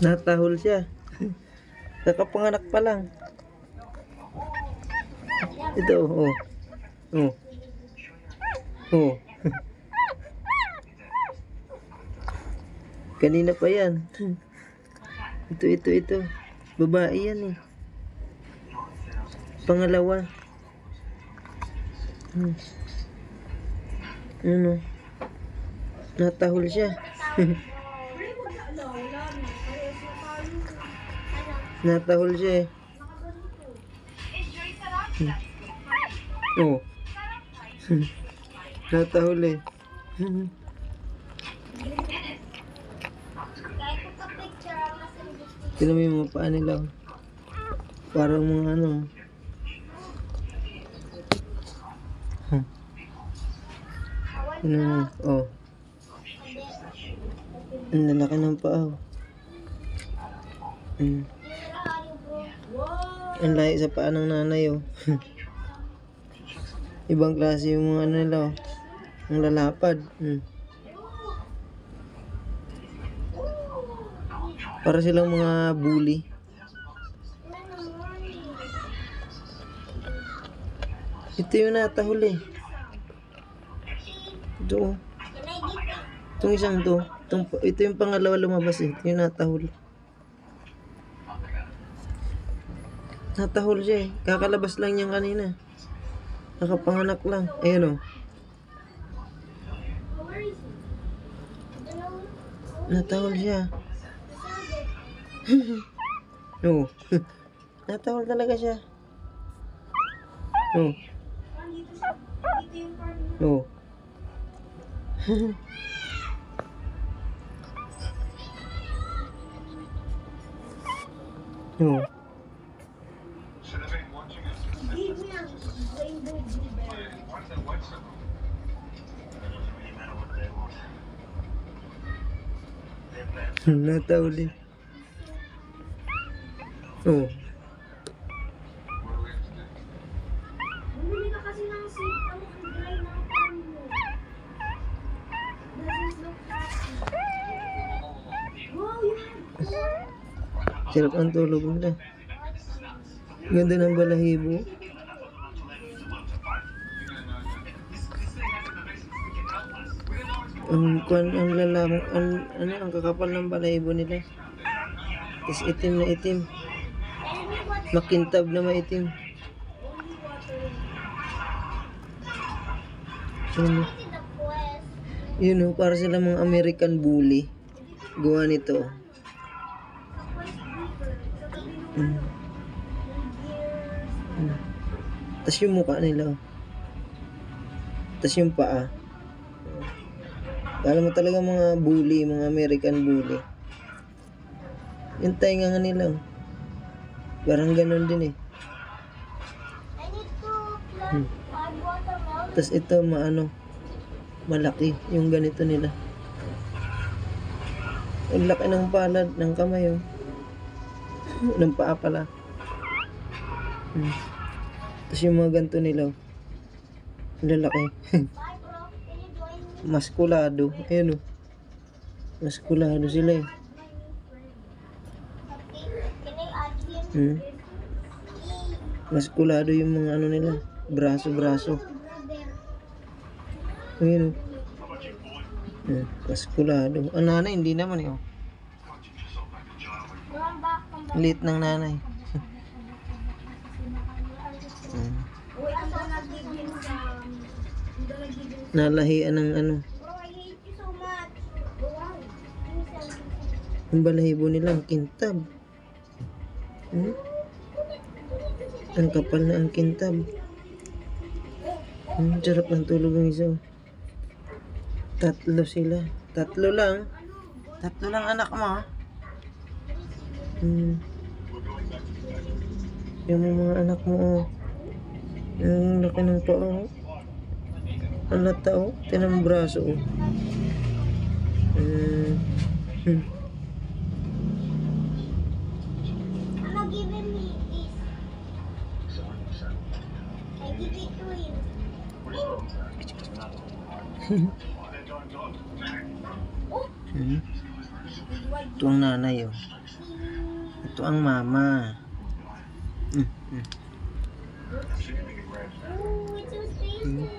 Natahol siya. Kakapanganak pa lang. Ito, oh. Oh. Oh. Kanina pa yan. Ito. Babae yan eh. Pangalawa. Ano? Natahol siya. Natahol siya eh. Oh. Natahol eh. Tignan mo yung mga paa nila. Parang mga ano. Tignan mo. Oh. Ang lalaki ng paa. Ang lahi sa paa ng nanay oh. Ibang klase yung mga ano nila oh. Ang lalapad. Para silang mga bully. Ito yung natahol eh. Ito oh. Itong isang to. Ito yung pangalawa lumabas eh. Ito yung natahol. Natahol siya eh. Kakalabas lang niyan kanina. Nakapanganak lang. Ayan oh. Natahol siya. Oh. Natahol talaga siya. Oh. Oh. Oh. Natahol eh. Oh. Bumili ka kasi ng seat. Ang dry na ang pan mo. Doesn't look happy. Wow, you have Sarap ang tulog nila. Ganda ng balahibo. Ang lalamang, ang kakapal ng balahibo nila. Tapos itim na itim. Makintab na maitim. Yun o, para sila mga American bully. Gawa nito. Tapos yung mukha nila. Tapos yung paa. Alam mo talaga mga bully, mga American bully. Yung tainga nga nila. Parang ganun din eh. I need to plant watermelon. Tapos ito maano, malaki yung ganito nila. Ang laki ng palad ng kamay oh. Ng paa pala. Tapos yung mga ganito nila oh. Lalaki. Bye bro, can you join me? Maskulado. Ayan oh. Maskulado sila eh. Can I add him? Maskulado yung mga ano nila. Braso. Ayan oh. Maskulado. Ang nanay hindi naman eh oh. Come back. Liit ng nanay. Wait, I'm gonna give him some. I'm gonna give him some. Nalahian ng ano. Bro, I hate you so much. Wow. Give me some. Ang balahibo nila ang kintab. Ang kapal na ang kintab. Sarap ng tulog ng isa. Tatlo sila. Tatlo lang anak mo. Yung mga anak mo. Yung laki ng paa. Ang lata oh. Tinang braso oh. I'm gonna give him this. I give it to him. Ito ang nanay oh. Ito ang mama. Mm, mm. Oh, it's so tasty.